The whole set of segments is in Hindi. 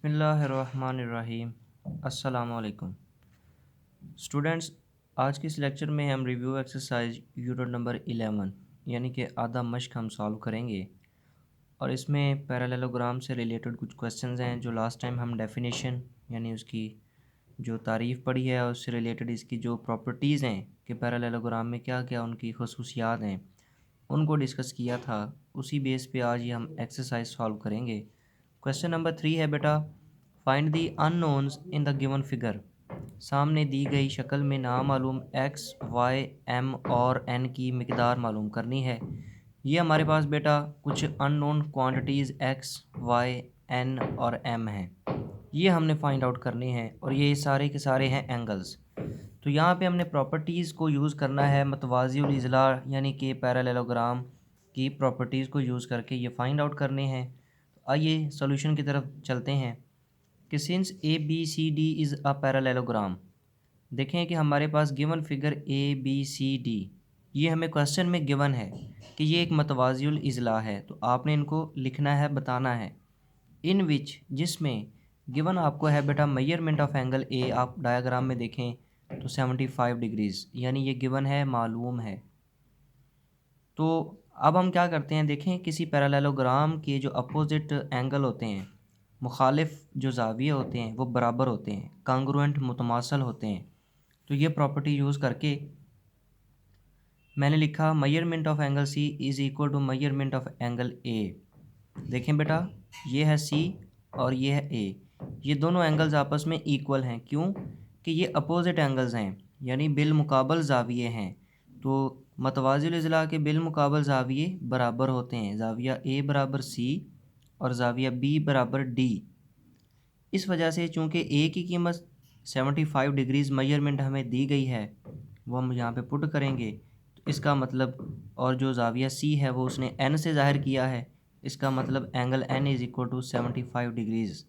बिस्मिल्लाहिर्रहमानिर्रहीम। अस्सलामुअलैकुम स्टूडेंट्स, आज के इस लेक्चर में हम रिव्यू एक्सरसाइज यूनिट नंबर 11 यानी कि आधा मश्क हम सॉल्व करेंगे। और इसमें पैरेललोग्राम से रिलेटेड कुछ क्वेश्चंस हैं जो लास्ट टाइम हम डेफिनेशन यानी उसकी जो तारीफ़ पढ़ी है और उससे रिलेटेड इसकी जो प्रॉपर्टीज़ हैं कि पैरेललोग्राम में क्या क्या उनकी खसूसियात हैं उनको डिस्कस किया था। उसी बेस पे आज ये हम एक्सरसाइज सॉल्व करेंगे। क्वेश्चन नंबर 3 है बेटा, find the unknowns in the given figure. सामने दी गई शक्ल में नामालूम x, y, m और n की मिकदार मालूम करनी है। ये हमारे पास बेटा कुछ unknown quantities x, y, n और m हैं। ये हमने फाइंड आउट करने हैं और ये सारे के सारे हैं एंगल्स। तो यहाँ पे हमने प्रॉपर्टीज़ को यूज़ करना है मतवाज़िउल इज़ला यानी कि पैरेललोग्राम की प्रॉपर्टीज़ को यूज़ करके ये फाइंड आउट करने हैं। तो आइए सॉल्यूशन की तरफ चलते हैं कि since A B C D is a parallelogram. देखें कि हमारे पास given figure A B C D ये हमें क्वेश्चन में गिवन है कि ये एक मतवाज़िउल इज़ला है। तो आपने इनको लिखना है, बताना है। इन विच जिसमें गिवन आपको है बेटा मेजरमेंट ऑफ एंगल ए, आप डायग्राम में देखें तो 75 डिग्रीज़ यानी ये गिवन है, मालूम है। तो अब हम क्या करते हैं, देखें किसी पैरेललोग्राम के जो अपोजिट एंगल होते हैं, मुखालिफ जो ज़ाविये होते हैं वो बराबर होते हैं, कांग्रुएंट मुतमासल होते हैं। तो ये प्रॉपर्टी यूज़ करके मैंने लिखा measurement of angle C is equal to measurement of angle A. देखें बेटा, ये है सी और ये है ए, ये दोनों एंगल्स आपस में इक्वल हैं। क्यों कि ये अपोजिट एंगल्स हैं यानी बिलमुकाबल ज़ाविये हैं। तो मतवाज़िल इज़ला के बिलमुकाबल ज़ाविये बराबर होते हैं, ज़ाविया ए बराबर सी और ज़ाविया बी बराबर डी। इस वजह से चूँकि ए की कीमत 75 डिग्रीज़ मेजरमेंट हमें दी गई है वो हम यहाँ पे पुट करेंगे। तो इसका मतलब, और जो ज़ाविया सी है वो उसने एन से ज़ाहिर किया है, इसका मतलब angle N is equal to 75 degrees.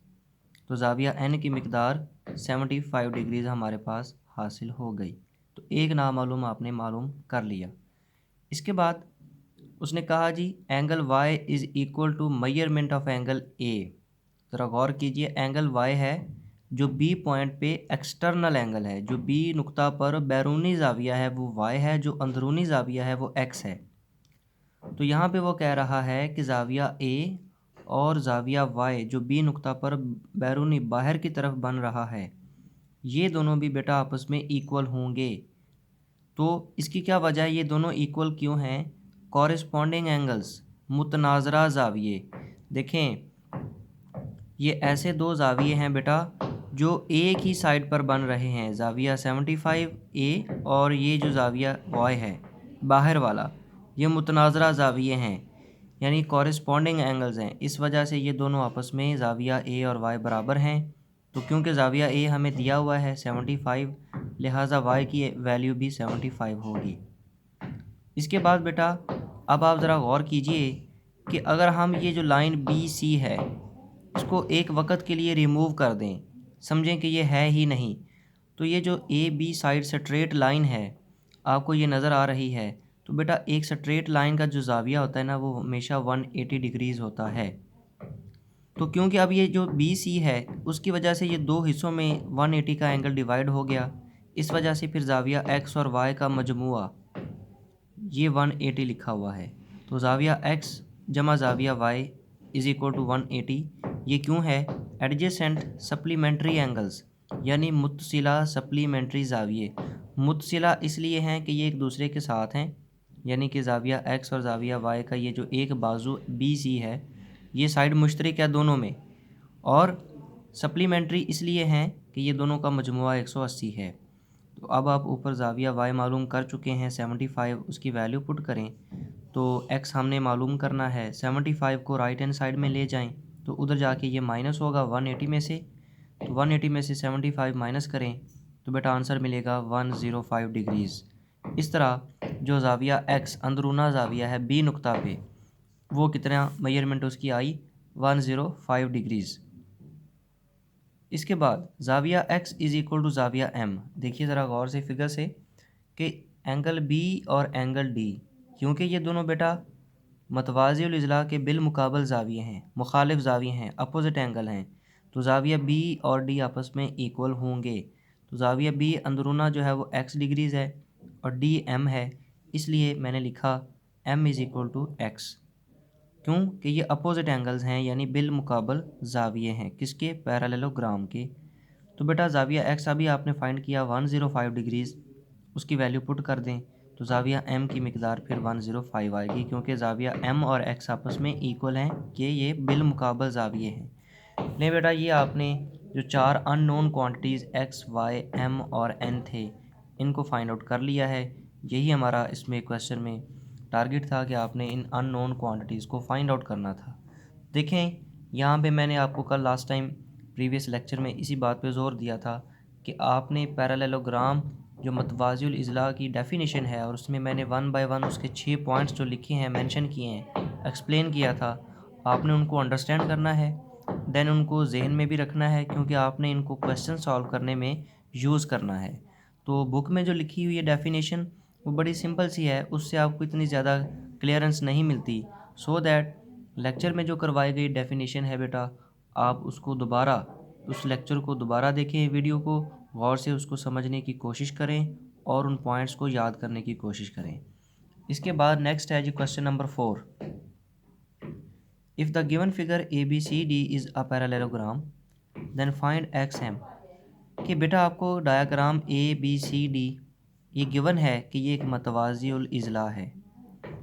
तो ज़ाविया एन की मिकदार 75 डिग्रीज़ हमारे पास हासिल हो गई। तो एक नामालूम आपने मालूम कर लिया। इसके बाद उसने कहा जी angle y is equal to measurement of angle a। ज़रा गौर कीजिए, एंगल y है जो b पॉइंट पे एक्सटर्नल एंगल है, जो b नुक्ता पर बैरूनी ज़ाविया है वो y है, जो अंदरूनी ज़ाविया है वो x है। तो यहाँ पे वो कह रहा है कि ज़ाविया a और ज़ाविया y जो b नुक्ता पर बैरूनी बाहर की तरफ बन रहा है, ये दोनों भी बेटा आपस में इक्वल होंगे। तो इसकी क्या वजह है, ये दोनों इक्वल क्यों हैं? कॉरेस्पॉन्डिंग एंगल्स, मुतनाज़रा ज़ाविये। देखें ये ऐसे दो ज़ाविये हैं बेटा जो एक ही साइड पर बन रहे हैं, ज़ाविया 75 ए और ये जो ज़ाविया वाई है बाहर वाला, ये मुतनाज़रा ज़ाविये हैं यानी कॉरेस्पॉन्डिंग एंगल्स हैं। इस वजह से ये दोनों आपस में ज़ाविया ए और वाई बराबर हैं। तो क्योंकि ज़ाविया ए हमें दिया हुआ है 75, लिहाजा वाई की वैल्यू भी 75 होगी। इसके बाद बेटा अब आप ज़रा गौर कीजिए कि अगर हम ये जो लाइन बी सी है इसको एक वक्त के लिए रिमूव कर दें, समझें कि ये है ही नहीं, तो ये जो A B side straight line है आपको ये नज़र आ रही है। तो बेटा एक स्ट्रेट लाइन का जो ज़ाविया होता है ना वो हमेशा 180 डिग्रीज़ होता है। तो क्योंकि अब ये जो बी सी है उसकी वजह से ये दो हिस्सों में 180 का एंगल डिवाइड हो गया। इस वजह से फिर ज़ाविया एक्स और वाई का मजमुआ ये 180 लिखा हुआ है। तो ज़ाविया एक्स जमा ज़ाविया वाई इज़ इक्वल टू 180। ये क्यों है? एडजेसेंट सप्लीमेंट्री एंगल्स यानी मुत्तसिला सप्लीमेंट्री ज़ाविये। मुत्तसिला इसलिए हैं कि ये एक दूसरे के साथ हैं, यानी कि ज़ाविया एक्स और ज़ाविया वाई का ये जो एक बाजू बी सी है ये साइड मुश्तरक है दोनों में, और सप्लीमेंट्री इसलिए हैं कि ये दोनों का मजमुआ 180 है। तो अब आप ऊपर ज़ाविया वाई मालूम कर चुके हैं 75, उसकी वैल्यू पुट करें तो x हमने मालूम करना है। 75 को राइट हैंड साइड में ले जाएं तो उधर जाके ये माइनस होगा 180 में से। तो 180 में से 75 माइनस करें तो बेटा आंसर मिलेगा 105 डिग्रीज़। इस तरह जो ज़ाविया x अंदरूना ज़ाविया है बी नुक्ता पे वो कितना मेजरमेंट उसकी आई 105 डिग्रीज़। इसके बाद ज़ाविया x इज़ इक्वल टू ज़ाविया m। देखिए ज़रा गौर से फिगर से कि एंगल b और एंगल d, क्योंकि ये दोनों बेटा मतवाज़िउल इज़ला के बिलमुकाबल ज़ाविये हैं, मुखालिफ ज़ाविये हैं, अपोजिट एंगल हैं। तो ज़ाविया बी और डी आपस में इक्वल होंगे। तो ज़ाविया बी अंदरूना जो है वो x डिग्रीज़ है और डी m है, इसलिए मैंने लिखा m is equal to x। क्यों कि ये अपोजिट एंगल्स हैं, यानी बिलमुकाबल ज़ाविये हैं किसके, पैरेललोग्राम के। तो बेटा ज़ाविया x अभी आपने फाइंड किया 105 डिग्रीज़, उसकी वैल्यू पुट कर दें तो ज़ाविया m की मिकदार फिर 105 आएगी, क्योंकि ज़ाविया m और x आपस में इक्वल हैं कि ये बिलमुकाबल ज़ाविये हैं। नहीं बेटा, ये आपने जो 4 unknown quantities x, y, m और n थे, इनको फाइंड आउट कर लिया है। यही हमारा इसमें क्वेश्चन में टारगेट था कि आपने इन अननोन क्वांटिटीज़ को फाइंड आउट करना था। देखें यहाँ पे मैंने आपको कल लास्ट टाइम प्रीवियस लेक्चर में इसी बात पे ज़ोर दिया था कि आपने पैरेललोग्राम जो मतवाज़िउल इज़्ला की डेफिनेशन है, और उसमें मैंने 1 बाय 1 उसके 6 पॉइंट्स जो लिखे हैं, मेंशन किए हैं, एक्सप्लेन किया था, आपने उनको अंडरस्टैंड करना है, देन उनको जहन में भी रखना है, क्योंकि आपने इनको क्वेश्चन सॉल्व करने में यूज़ करना है। तो बुक में जो लिखी हुई है डेफिनेशन वो बड़ी सिंपल सी है, उससे आपको इतनी ज़्यादा क्लियरेंस नहीं मिलती। सो दैट लेक्चर में जो करवाई गई डेफिनेशन है बेटा, आप उसको दोबारा, उस लेक्चर को दोबारा देखें, वीडियो को गौर से उसको समझने की कोशिश करें और उन पॉइंट्स को याद करने की कोशिश करें। इसके बाद नेक्स्ट है जी question number 4। If the given figure ABCD is a parallelogram then find XM। कि बेटा आपको डायग्राम ABCD ये गिवन है कि ये एक मतवाज़िउल इज़्ला है,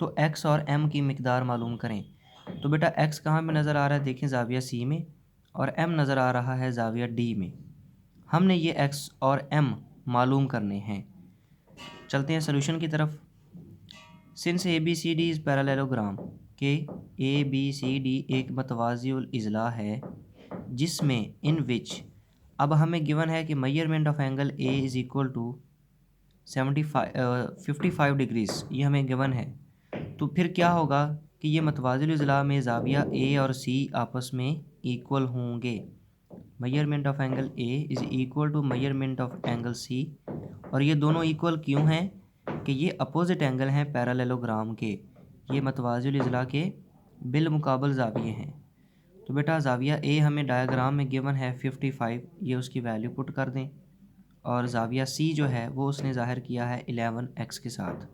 तो x और m की मिकदार मालूम करें। तो बेटा x कहाँ में नज़र आ रहा है, देखें ज़ाविया C में, और m नज़र आ रहा है ज़ाविया D में। हमने ये x और m मालूम करने हैं। चलते हैं सोल्यूशन की तरफ। सिंस ABCD इज़ पैरेललोग्राम के ABCD एक मतवाज़िउल इज़्ला है जिसमें इन विच, अब हमें गिवन है कि measurement of angle A is equal to 55 degrees, ये हमें गिवन है। तो फिर क्या होगा कि ये मतवाज़िल इज़्ला में ज़ाविया A और C आपस में इक्वल होंगे। Measurement of angle A is equal to measurement of angle C, और ये दोनों इक्वल क्यों हैं कि ये अपोजिट एंगल हैं पैरेललोग्राम के, ये मतवाज़िल इज़्ला के बिलमुकाबल ज़ाविये हैं। तो बेटा ज़ाविया A हमें डायग्राम में गिवन है 55, ये उसकी वैल्यू पुट कर दें, और ज़ाविया C जो है वो उसने ज़ाहिर किया है 11x के साथ।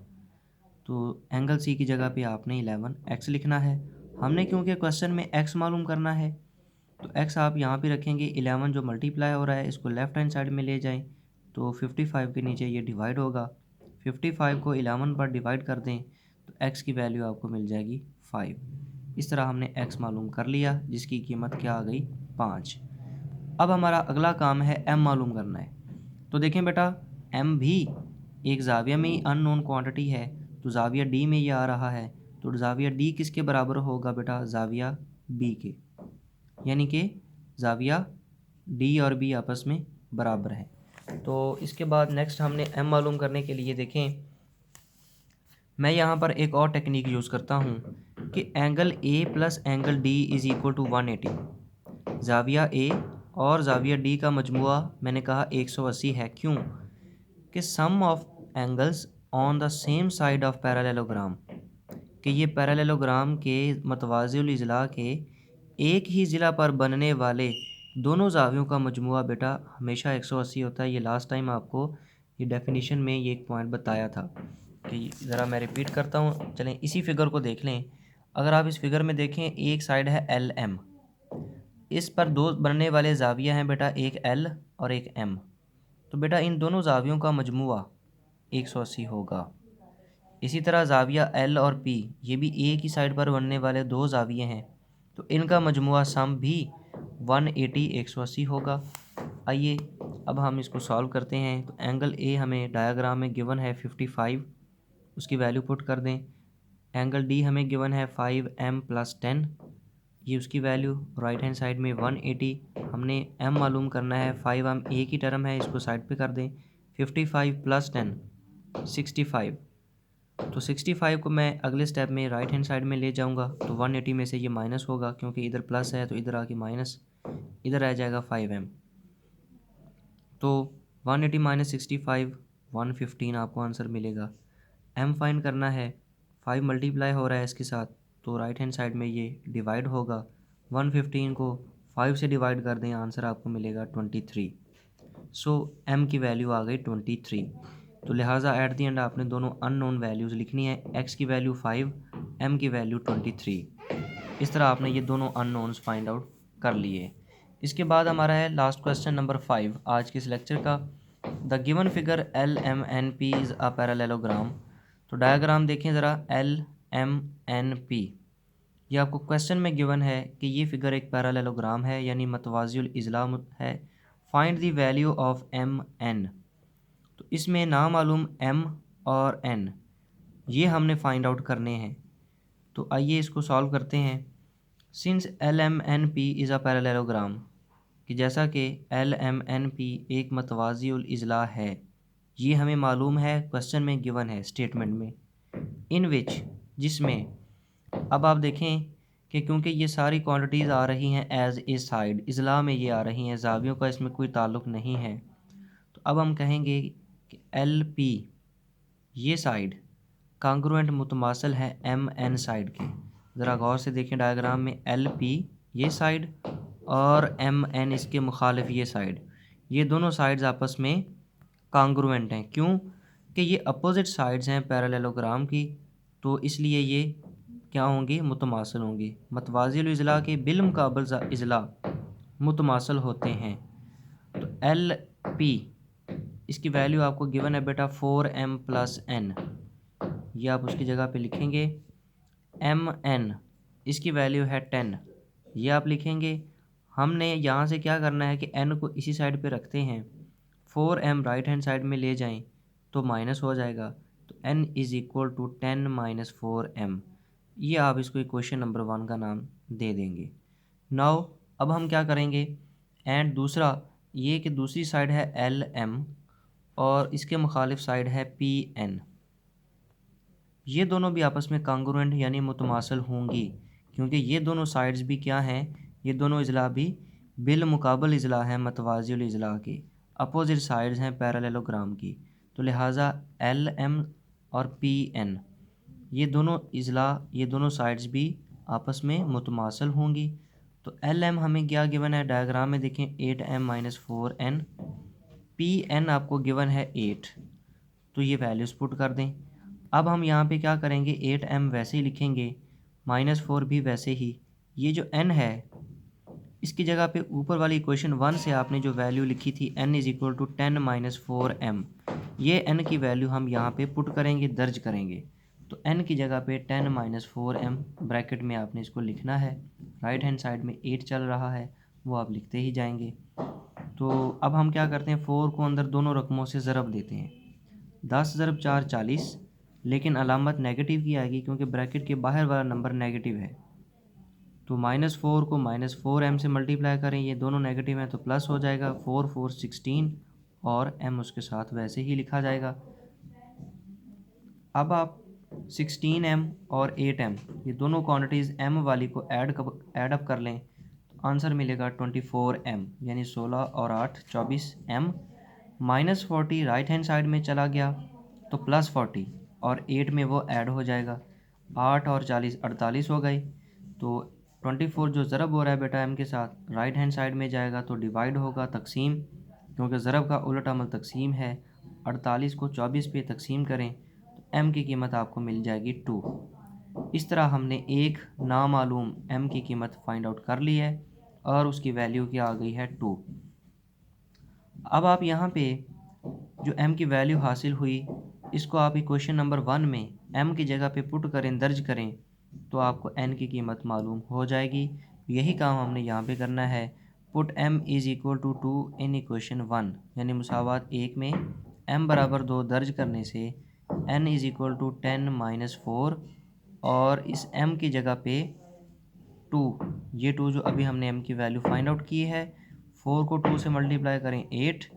तो एंगल C की जगह पे आपने 11x लिखना है। हमने क्योंकि क्वेश्चन में x मालूम करना है, तो x आप यहाँ पे रखेंगे। 11 जो मल्टीप्लाई हो रहा है इसको लेफ़्ट हैंड साइड में ले जाएं, तो 55 के नीचे ये डिवाइड होगा। 55 को 11 पर डिवाइड कर दें तो x की वैल्यू आपको मिल जाएगी 5। इस तरह हमने x मालूम कर लिया, जिसकी कीमत क्या आ गई, 5। अब हमारा अगला काम है m मालूम करना है। तो देखें बेटा m भी एक ज़ाविया में ही अननोन क्वांटिटी है, तो ज़ाविया D में ये आ रहा है, तो ज़ाविया D किसके बराबर होगा बेटा, ज़ाविया B के, यानी कि ज़ाविया D और B आपस में बराबर हैं। तो इसके बाद नेक्स्ट हमने m मालूम करने के लिए देखें, मैं यहाँ पर एक और टेक्निक यूज़ करता हूँ कि angle A plus angle D is equal to 180। ज़ाविया A और ज़ाविया D का मजमुआ मैंने कहा 180 है। क्यों कि sum of angles on the same side of parallelogram, कि ये पैरेललोग्राम के मतवाज़िल इज़्ला के एक ही ज़िला पर बनने वाले दोनों ज़ावियों का मजमुआ बेटा हमेशा 180 होता है। ये लास्ट टाइम आपको ये डेफिनेशन में ये एक पॉइंट बताया था, कि ज़रा मैं रिपीट करता हूँ। चलें इसी फिगर को देख लें। अगर आप इस फिगर में देखें, एक साइड है LM, इस पर दो बनने वाले ज़ाविया हैं बेटा, एक L और एक M। तो बेटा इन दोनों ज़ावियों का मजमुआ 180 होगा। इसी तरह ज़ाविया L और P, ये भी एक ही साइड पर बनने वाले दो ज़ाविये हैं, तो इनका मजमुआ सम भी 180 180 होगा। आइए अब हम इसको सॉल्व करते हैं। तो एंगल A हमें डायग्राम में गिवन है 55, उसकी वैल्यू पुट कर दें। एंगल D हमें गिवन है 5m + 10, ये उसकी वैल्यू। राइट हैंड साइड में 180, हमने m मालूम करना है। 5m एक ही टर्म है, इसको साइड पे कर दें। 55 + 10 65, तो 65 को मैं अगले स्टेप में राइट हैंड साइड में ले जाऊंगा, तो 180 में से ये माइनस होगा, क्योंकि इधर प्लस है तो इधर आके माइनस, इधर आ जाएगा 5m। तो 180 - 65 115 आपको आंसर मिलेगा। m फाइंड करना है, 5 मल्टीप्लाई हो रहा है इसके साथ, तो राइट हैंड साइड में ये डिवाइड होगा। 115 को 5 से डिवाइड कर दें, आंसर आपको मिलेगा 23। सो m की वैल्यू आ गई 23। तो लिहाजा एट दी एंड आपने दोनों अननोन वैल्यूज़ लिखनी है, x की वैल्यू 5, m की वैल्यू 23। इस तरह आपने ये दोनों अननोन्स फाइंड आउट कर लिए। इसके बाद हमारा है लास्ट क्वेश्चन नंबर 5 आज के इस लेक्चर का। The given figure LMNP is a parallelogram. तो डायग्राम देखें ज़रा, LMNP ये आपको क्वेश्चन में गिवन है कि ये फिगर एक पैरेललोग्राम है यानी मतवाज़िउल इज़्ला है। Find the value of MN। तो इसमें नामालूम M और N ये हमने फाइंड आउट करने हैं। तो आइए इसको सॉल्व करते हैं। Since LMNP is a parallelogram, कि जैसा कि LMNP एक मतवाज़िउल इज़्ला है, ये हमें मालूम है, क्वेश्चन में गिवन है स्टेटमेंट में। इन विच जिसमें, अब आप देखें कि क्योंकि ये सारी क्वांटिटीज़ आ रही हैं एज ए साइड, इज़्ला में ये आ रही हैं, ज़ावियों का इसमें कोई ताल्लुक़ नहीं है। तो अब हम कहेंगे कि LP ये साइड कांग्रुएंट मुतमासल है MN साइड के। ज़रा गौर से देखें डायग्राम में, LP ये साइड और MN इसके मुखालिफ ये साइड, ये दोनों साइड्स आपस में कांग्रुएंट हैं। क्यों? कि ये अपोजिट साइड्स हैं पैरेललोग्राम की, तो इसलिए ये क्या होंगी, मुतमासल होंगी। मतवाज़िल इज़्ला के बिलमुकाबल इज़्ला मुतमासल होते हैं। तो LP इसकी वैल्यू आपको गिवन है बेटा 4m + n, ये आप उसकी जगह पे लिखेंगे। MN इसकी वैल्यू है 10, ये आप लिखेंगे। हमने यहाँ से क्या करना है कि n को इसी साइड पे रखते हैं, 4m राइट हैंड साइड में ले जाएं तो माइनस हो जाएगा। तो n = 10 - 4m, ये आप इसको इक्वेशन नंबर 1 का नाम दे देंगे। नाउ अब हम क्या करेंगे, एंड दूसरा ये कि दूसरी साइड है LM और इसके मुखालिफ साइड है PN, ये दोनों भी आपस में कांग्रुएंट यानी मुतमासल होंगी, क्योंकि ये दोनों साइड्स भी क्या हैं, ये दोनों इज़्ला भी बिलमुकाबल इज़्ला हैं मतवाज़िल इज़्ला के, अपोजिट साइड्स हैं पैरेललोग्राम की। तो लिहाजा LM और PN ये दोनों इज़्ला, ये दोनों साइड्स भी आपस में मुतमासल होंगी। तो LM हमें क्या गिवन है, डायग्राम में देखें 8m - 4n, PN आपको गिवन है 8, तो ये वैल्यूज़ पुट कर दें। अब हम यहाँ पे क्या करेंगे, 8m वैसे ही लिखेंगे, -4 भी वैसे ही। ये जो n है इसकी जगह पे ऊपर वाली इक्वेशन 1 से आपने जो वैल्यू लिखी थी n = 10 - 4m, ये n की वैल्यू हम यहाँ पे पुट करेंगे, दर्ज करेंगे। तो n की जगह पे 10 - 4m ब्रैकेट में आपने इसको लिखना है। राइट हैंड साइड में 8 चल रहा है, वो आप लिखते ही जाएंगे। तो अब हम क्या करते हैं, 4 को अंदर दोनों रकमों से ज़रब देते हैं। 10 × 4 = 40, लेकिन अलामत नेगेटिव की आएगी क्योंकि ब्रैकेट के बाहर वाला नंबर नेगेटिव है। तो -4 को -4m से मल्टीप्लाई करें, ये दोनों नेगेटिव हैं तो प्लस हो जाएगा, 4 4 16 और m उसके साथ वैसे ही लिखा जाएगा। अब आप 16m और 8m ये दोनों क्वांटिटीज़ m वाली को ऐड अप कर लें, तो आंसर मिलेगा 24m, यानी 16 और 8 24m। -40 राइट हैंड साइड में चला गया तो +40 और 8 में वो ऐड हो जाएगा, 8 और 40 48 हो गई। तो 24 जो ज़रब हो रहा है बेटा m के साथ, राइट हैंड साइड में जाएगा तो डिवाइड होगा, तकसीम, क्योंकि ज़रब का उलट अमल तकसीम है। 48 को 24 पे तकसीम करें तो m की कीमत आपको मिल जाएगी 2। इस तरह हमने एक नामालूम m की कीमत फाइंड आउट कर ली है और उसकी वैल्यू क्या आ गई है 2। अब आप यहाँ पे जो m की वैल्यू हासिल हुई, इसको आप इक्वेशन नंबर 1 में m की जगह पे पुट करें, दर्ज करें, तो आपको n की कीमत मालूम हो जाएगी। यही काम हमने यहाँ पे करना है। पुट m = 2 इन इक्वेशन 1, यानी मुसावात 1 में m = 2 दर्ज करने से n = 10 - 4 और इस m की जगह पे 2, ये 2 जो अभी हमने m की वैल्यू फाइंड आउट की है, 4 को 2 से मल्टीप्लाई करें 8,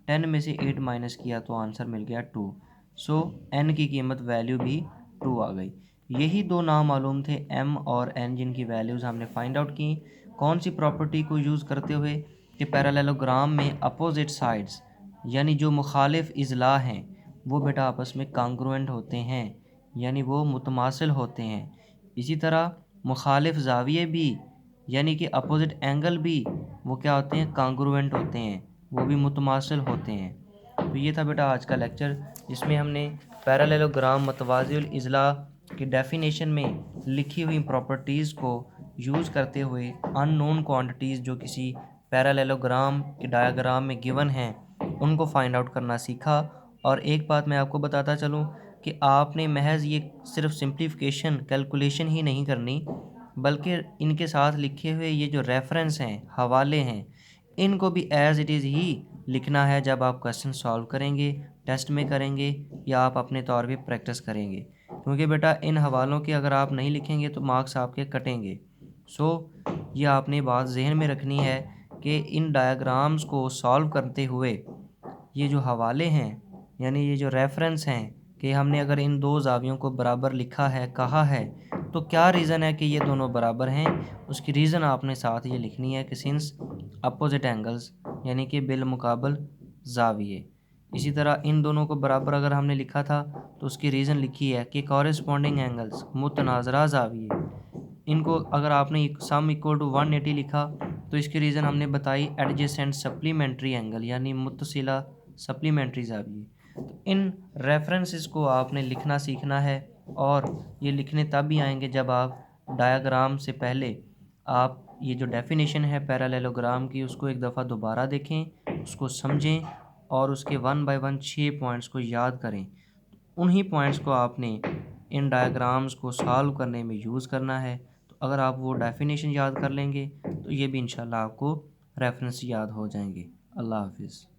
10 में से 8 माइनस किया तो आंसर मिल गया 2। सो n की कीमत वैल्यू भी 2 आ गई। यही दो नाम मालूम थे m और n, जिनकी वैल्यूज़ हमने फाइंड आउट की। कौन सी प्रॉपर्टी को यूज़ करते हुए कि पैरेललोग्राम में अपोजिट साइड्स यानी जो मुखालिफ इज़्ला हैं वो बेटा आपस में कांग्रुएंट होते हैं, यानी वो मुतमासिल होते हैं। इसी तरह मुखालिफ ज़ाविये भी यानी कि अपोजिट एंगल भी वो क्या होते हैं, कांग्रुएंट होते हैं, वो भी मुतमासिल होते हैं। तो ये था बेटा आज का लेक्चर, जिसमें हमने पैरेललोग्राम मतवाज़िउल इज़ला की डेफिनेशन में लिखी हुई प्रॉपर्टीज़ को यूज़ करते हुए अननोन क्वांटिटीज़ जो किसी पैरेललोग्राम के डायग्राम में गिवन हैं उनको फाइंड आउट करना सीखा। और एक बात मैं आपको बताता चलूँ कि आपने महज ये सिर्फ सिंप्लीफिकेशन कैलकुलेशन ही नहीं करनी, बल्कि इनके साथ लिखे हुए ये जो रेफरेंस हैं, हवाले हैं, इनको भी एज़ इट इज़ ही लिखना है जब आप क्वेश्चन सॉल्व करेंगे, टेस्ट में करेंगे या आप अपने तौर पे प्रैक्टिस करेंगे। क्योंकि बेटा इन हवालों के अगर आप नहीं लिखेंगे तो मार्क्स आपके कटेंगे। सो ये आपने बात जहन में रखनी है कि इन डायग्राम्स को सॉल्व करते हुए ये जो हवाले हैं, यानी ये जो रेफरेंस हैं, कि हमने अगर इन दो ज़ावियों को बराबर लिखा है, कहा है, तो क्या रीज़न है कि ये दोनों बराबर हैं, उसकी रीज़न आपने साथ ये लिखनी है कि सिंस अपोजिट एंगल्स, यानी कि बिलमुकाबल ज़ाविये। इसी तरह इन दोनों को बराबर अगर हमने लिखा था तो उसकी रीज़न लिखी है कि कॉरेस्पॉन्डिंग एंगल्स मुतनाज़रा ज़ाविये। इनको अगर आपने सम इक्वल टू 180 लिखा तो इसकी रीज़न हमने बताई एडजेसेंट सप्लीमेंट्री एंगल, यानी मुत्तसिला सप्लीमेंट्री ज़ाविये। तो इन रेफरेंसेस को आपने लिखना सीखना है, और ये लिखने तब भी आएंगे जब आप डायग्राम से पहले आप ये जो डेफिनेशन है पैरेललोग्राम की उसको एक दफ़ा दोबारा देखें, उसको समझें और उसके वन बाय वन 6 पॉइंट्स को याद करें। उन्हीं पॉइंट्स को आपने इन डायग्राम्स को सॉल्व करने में यूज़ करना है। तो अगर आप वो डेफिनेशन याद कर लेंगे तो ये भी इंशाल्लाह आपको रेफरेंस याद हो जाएंगे। अल्लाह हाफिज़।